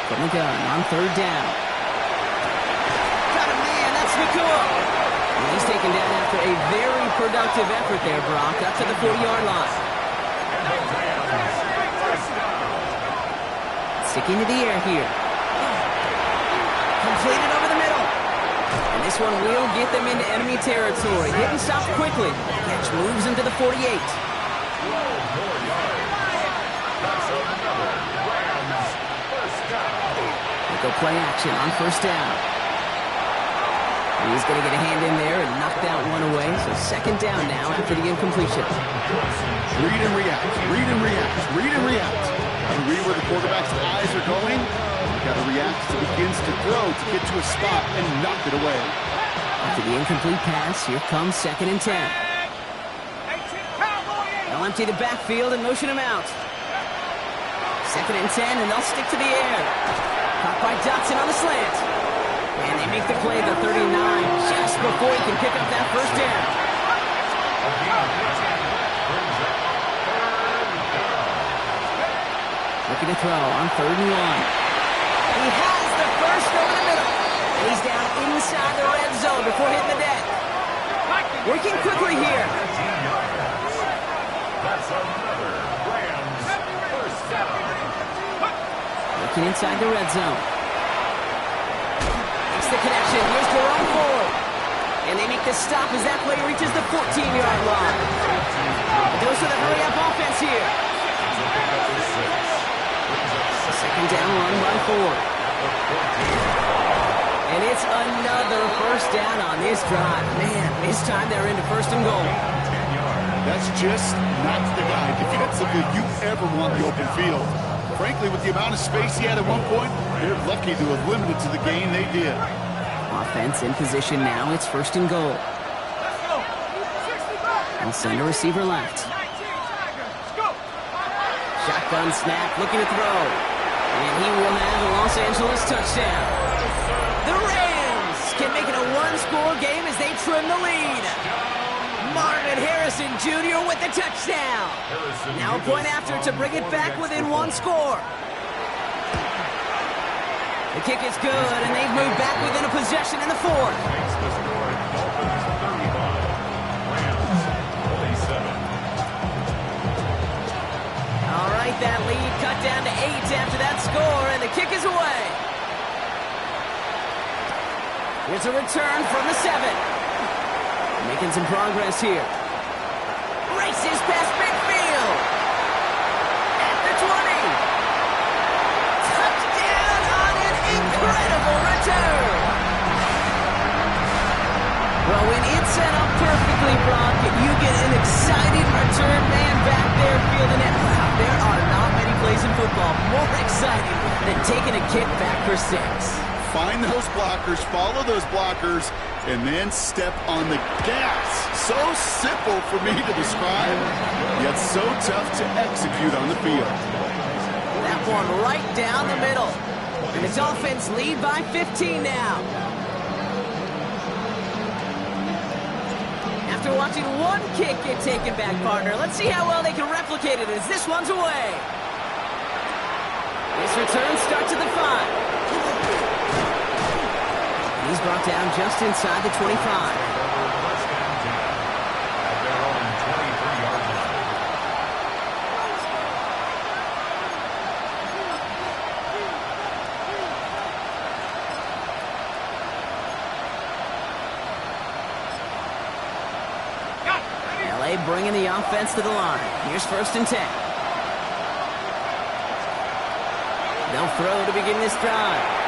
From the gun on third down. Got a man, that's Nakua. And he's taken down after a very productive effort there, Brock, up to the 40-yard line. Sticking to the air here. Completed over the middle. And this one will get them into enemy territory. Didn't stop quickly. Catch moves into the 48. Go play action on first down. He's going to get a hand in there and knock that one away. So second down now after the incompletion. Read and react, read and react, read and react. Got to read where the quarterback's eyes are going. Got to react as he begins to throw to get to a spot and knock it away. After the incomplete pass, here comes second and 10. They'll empty the backfield and motion him out. Second and 10, and they'll stick to the air. Caught by Dotson on the slant. And they make the play at the 39 just before he can pick up that first down. Looking to throw on third and 1. He has the first over the middle. And he's down inside the red zone before hitting the deck. Working quickly here. That's another Rams first down. Looking inside the red zone. Makes the connection. Here's Jerome Ford. And they make the stop as that play reaches the 14-yard line. Goes to the hurry-up offense here. Second down run by Ford. And it's another first down on this drive. Man, this time they're into first and goal. That's just not the guy defensively you ever want the open field. Frankly, with the amount of space he had at one point, they're lucky to have limited to the gain they did. Offense in position now. It's first and goal. They'll send a receiver left. Shotgun snap, looking to throw. And he will have a Los Angeles touchdown. The Rams can make it a one-score game as they trim the lead. Marvin Harrison Jr. with the touchdown. Now a point after to bring it back within one score. The kick is good, and they've moved back within a possession in the fourth. All right, that lead cut down to 8 after that score, and the kick is away. Here's a return from the 7. Making some progress here. Races past midfield. At the 20. Touchdown on an incredible return. Well, when it's set up perfectly, Brock, and you get an exciting return man back there fielding it, wow, there are not many plays in football more exciting than taking a kick back for 6. Find those blockers, follow those blockers, and then step on the gas. So simple for me to describe, yet so tough to execute on the field. That one right down the middle. And the Dolphins lead by 15 now. After watching one kick get taken back, partner, let's see how well they can replicate it as this one's away. This return starts at the 5. He's brought down just inside the 25. LA bringing the offense to the line. Here's first and 10. They'll throw to begin this drive.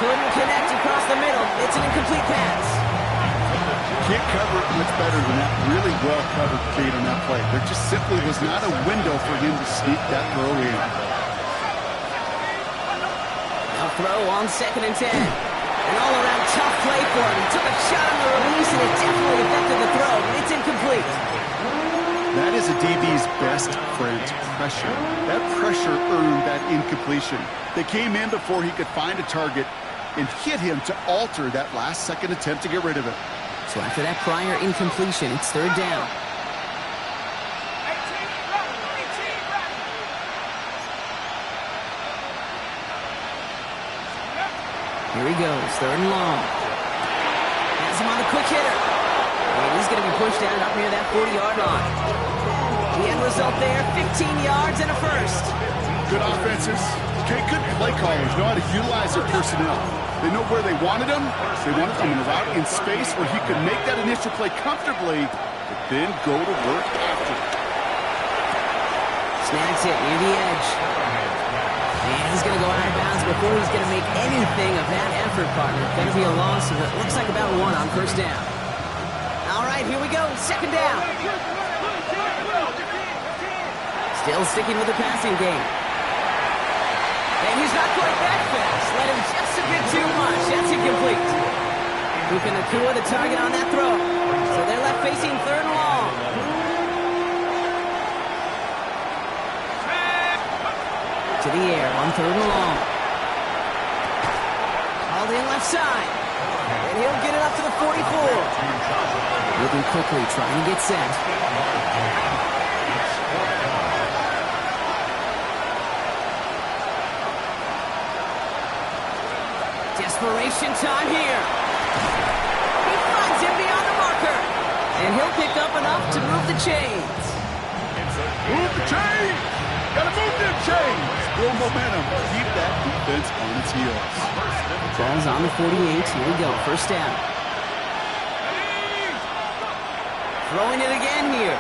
Couldn't connect across the middle. It's an incomplete pass. Can't cover it much better than that. Really well covered feed on that play. There just simply was not a window for him to sneak that throw in. They'll throw on second and 10. An all-around tough play for him. He took a shot on the release, and it definitely affected the throw. It's incomplete. is a DB's best friend, pressure. That pressure earned that incompletion. They came in before he could find a target and hit him to alter that last-second attempt to get rid of it. So after that prior incompletion, it's third down. Here he goes, third and long. Has him on the quick hitter. And he's going to be pushed down up near that 40-yard line. The end result there, 15 yards and a first. Good offenses. Okay, good play callers know how to utilize their personnel. They know where they wanted him. They wanted him in a route in space where he could make that initial play comfortably, but then go to work after. Snags it near the edge. And he's going to go out of bounds before he's going to make anything of that effort, partner. Going to be a loss of it looks like about 1 on first down. All right, here we go, second down. Still sticking with the passing game. And he's not quite that fast. Let him just a bit too much. That's incomplete. Puka Nacua the target on that throw. So they're left facing third and long. To the air on third and long. Hauled in left side. And he'll get it up to the 44. Moving quickly, trying to get set. Desperation time here. He finds him beyond the marker. And he'll pick up enough to move the chains. Move the chains! Gotta move them chains! Build momentum. Keep that defense on its heels. Ball's on the 48. Here we go. First down. Throwing it again here.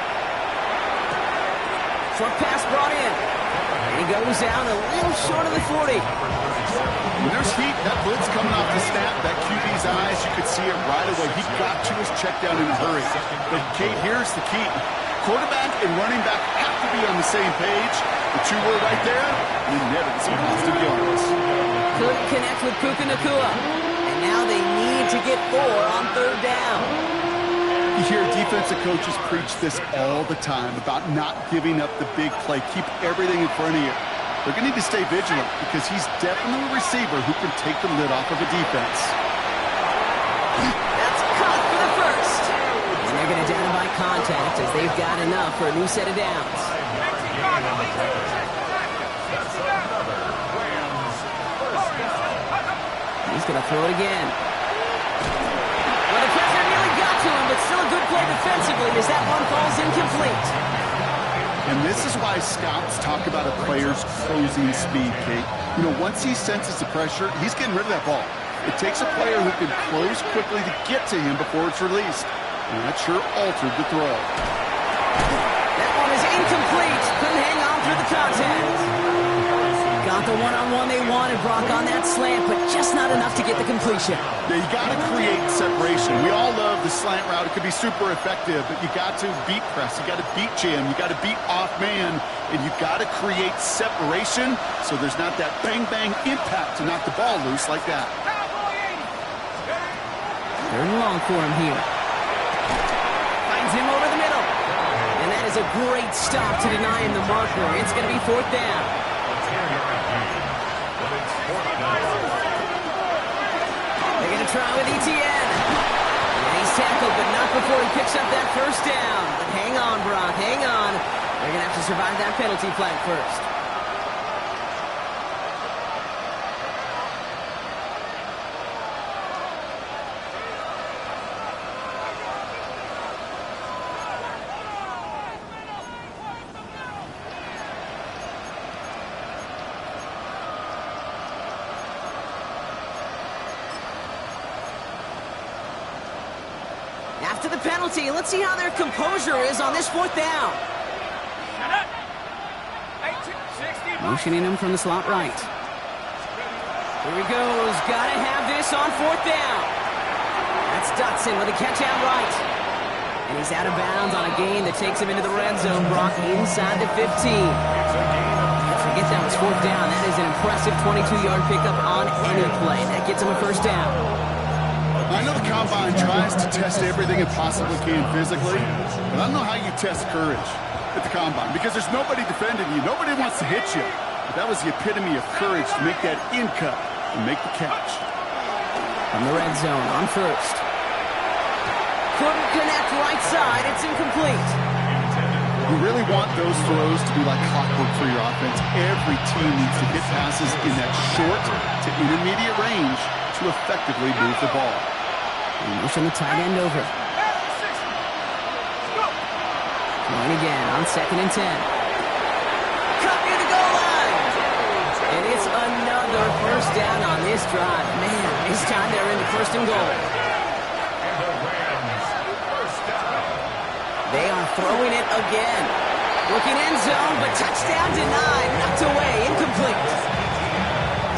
Short pass brought in. And he goes down a little short of the 40. When there's heat, that blitz coming off the snap, that QB's eyes, you could see it right away. He got to his check down in a hurry. But, Kate, here's the key. Quarterback and running back have to be on the same page. The two were right there, and you never see positive yards. Couldn't connect with Puka Nacua. And now they need to get 4 on third down. You hear defensive coaches preach this all the time about not giving up the big play. Keep everything in front of you. They're going to need to stay vigilant because he's definitely a receiver who can take the lid off of a defense. That's caught for the first. And they're going to down by contact as they've got enough for a new set of downs. He's going to throw it again. Well, the pressure nearly got to him, but still a good play defensively as that one falls incomplete. And this is why scouts talk about a player's closing speed, Kate. You know, once he senses the pressure, he's getting rid of that ball. It takes a player who can close quickly to get to him before it's released. And that sure altered the throw. That one is incomplete. Couldn't hang on through the contact. Got the one-on-one they wanted, Brock, on that slant, but just not enough to get the completion. Yeah, you got to create separation. We all love the slant route. It could be super effective, but you got to beat press. You got to beat jam. You got to beat off man, and you got to create separation so there's not that bang-bang impact to knock the ball loose like that. Third and long for him here. Finds him over the middle. And that is a great stop to deny him the marker. It's going to be fourth down. They're going to try with Etienne. And he's tackled, but not before he picks up that first down. But hang on, Brock, hang on. They're going to have to survive that penalty flag first. After the penalty, let's see how their composure is on this fourth down. Motioning him from the slot right. Here he goes. Gotta have this on fourth down. That's Dotson with a catch out right. And he's out of bounds on a gain that takes him into the red zone. Brock inside the 15. Don't forget that was fourth down. That is an impressive 22-yard pickup on any play. That gets him a first down. I know the Combine tries to test everything it possibly can physically, but I don't know how you test courage. at the combine because there's nobody defending you. Nobody wants to hit you. But that was the epitome of courage to make that in cut and make the catch. From the red zone on first. Couldn't connect right side. It's incomplete. You really want those throws to be like clockwork for your offense. Every team needs to hit passes in that short to intermediate range to effectively move the ball. Motion the tight end over. Going again on 2nd and 10. Cut near the goal line. And it's another first down on this drive. Man, this time they're into 1st and goal. And the Rams, first down. They are throwing it again. Looking end zone, but touchdown denied. Knocked away, incomplete.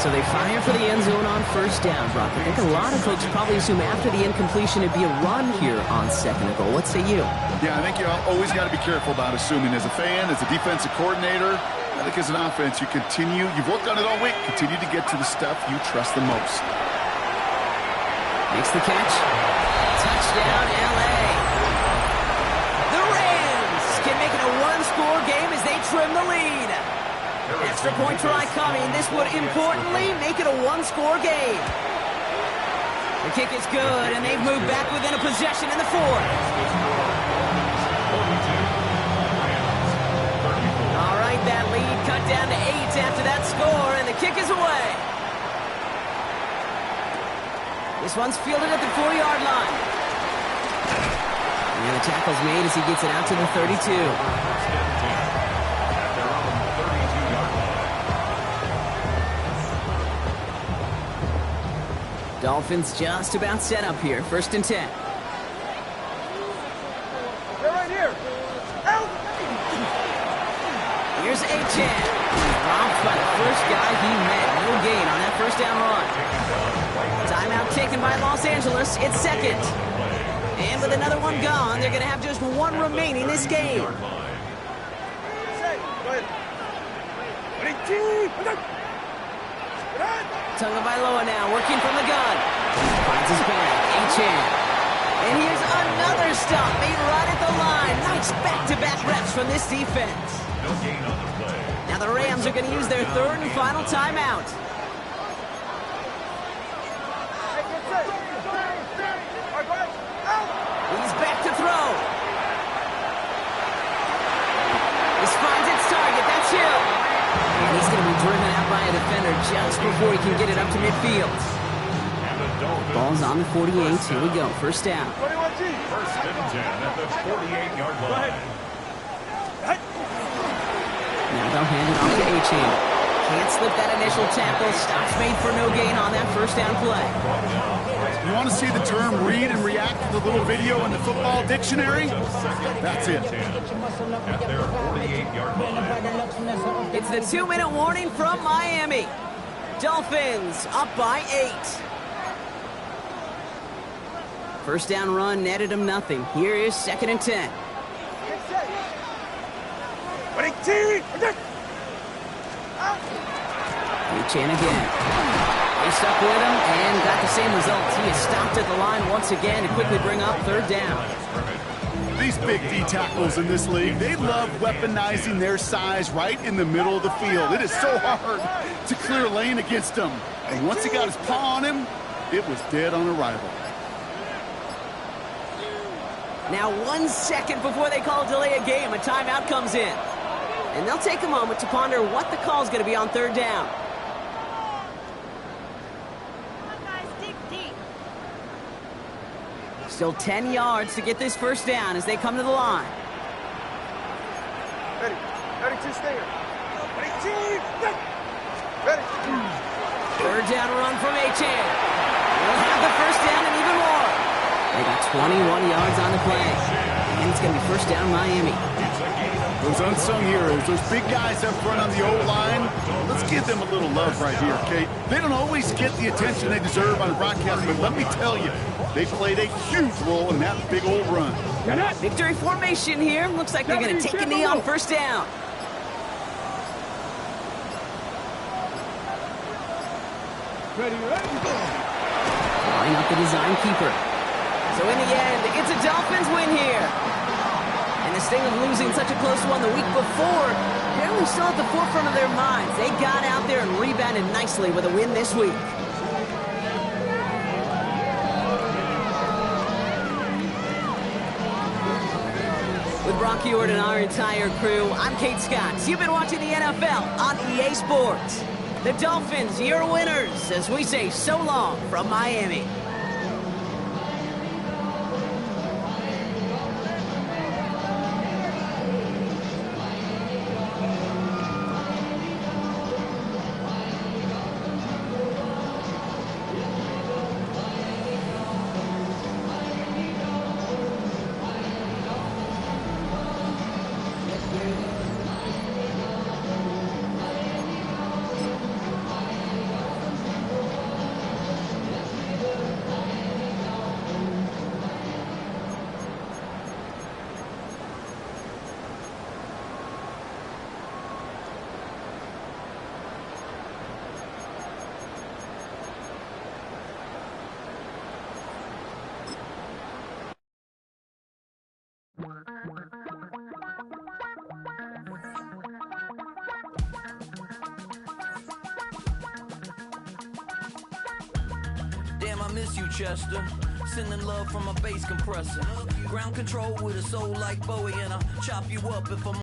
So they fire for the end zone on 1st down, Brock. I think a lot of folks probably assume after the incompletion it'd be a run here on 2nd and goal. What say you? Yeah, I think you always got to be careful about assuming as a fan, as a defensive coordinator. I think as an offense, you've worked on it all week, continue to get to the stuff you trust the most. Makes the catch. Touchdown, L.A. The Rams can make it a one-score game as they trim the lead. Extra point try coming. This would importantly make it a one-score game. The kick is good, and they've moved back within a possession in the 4th. All right, that lead cut down to 8 after that score, and the kick is away. This one's fielded at the 4-yard line. And the tackle's made as he gets it out to the 32. Dolphins just about set up here. 1st and 10. They're right here. Out. Here's Achan. Robbed by the first guy he met. No gain on that 1st down run. Timeout taken by Los Angeles. It's 2nd. And with another one gone, they're going to have just one remaining this game. Tagovailoa now working from the gun. Finds his back. Achan. And here's another stop made right at the line. Nice back-to-back reps from this defense. No gain on the play. Now the Rams are going to use their 3rd and final timeout. He's back to throw. This finds its target. That's Hill. And he's going to be driven out by a defender just before he can get it up to midfield. Ball's on the 48. Here we go. 1st down. 1st and 10 at the 48-yard line. Now they'll hand it off to Achan. Can't slip that initial tackle. Stops made for no gain on that 1st down play. You want to see the term read and react to the little video in the football dictionary? That's it. At their 48-yard line. It's the 2-minute warning from Miami. Dolphins up by 8. 1st down run netted him nothing. Here is 2nd and 10. Achan again. They stuck with him and got the same results. He is stopped at the line once again to quickly bring up 3rd down. These big D tackles in this league, they love weaponizing their size right in the middle of the field. It is so hard to clear lane against them. And once he got his paw on him, it was dead on arrival. Now 1 second before they call delay a game, a timeout comes in. And they'll take a moment to ponder what the call is going to be on 3rd down. Still 10 yards to get this 1st down as they come to the line. Ready. 32 stinger. 32. Ready. 3rd down run from Achan. They'll have the 1st down and even more. They got 21 yards on the play. And it's going to be 1st down Miami. Those unsung heroes, those big guys up front on the O-line, let's give them a little love right here, okay? They don't always get the attention they deserve on the broadcast, but let me tell you, they played a huge role in that big old run. Victory formation here. Looks like they're going to take a knee on 1st down. Line up the design keeper. So in the end, it's a Dolphins win here. And the sting of losing losing such a close one the week before, apparently still at the forefront of their minds. They got out there and rebounded nicely with a win this week. With Brock Ewart and our entire crew, I'm Kate Scott. You've been watching the NFL on EA Sports. The Dolphins, your winners, as we say so long from Miami. Damn, I miss you, Chester. Sending love from a bass compressor. Ground control with a soul like Bowie, and I'll chop you up if I'm